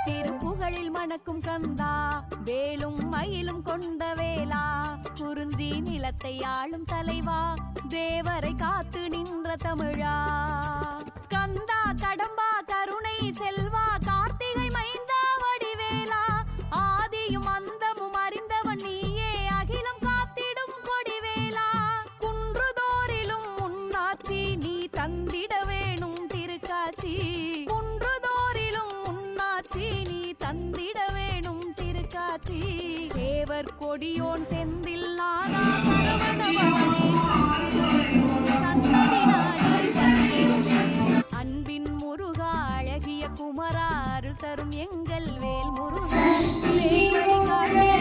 திருப்புகழில் மணக்கும் கந்தா, வேலும் மயிலும் கொண்ட வேளா, குறிஞ்சி நிலத்தை ஆளும் தலைவா, தேவரை காத்து நின்ற தமிழா. கந்தா கடம்பா கருணை செல்வா, கார்த்திகை மைந்தா வடிவேலா, ஆதியும் அந்தமும் அறிந்தவன் நீயே, அகிலம் காத்திடும் கொடிவேலா. குன்றுதோறிலும் முன்னாட்சி நீ தந்திட வேணும் திருக்காட்சி, குன்றுதோறிலும் முன்னாட்சி நீ தந்திட வேணும் திருக்காட்சி. சேவர் கொடியோன் செந்தில் நாதா சரவணபவனே, சன்னதி நாடி வந்தேனே. அன்பின் முருகா அழகிய குமரா, அருள் தரும் எங்கள் வேல் முருகா, வேல்வழி காட்டிய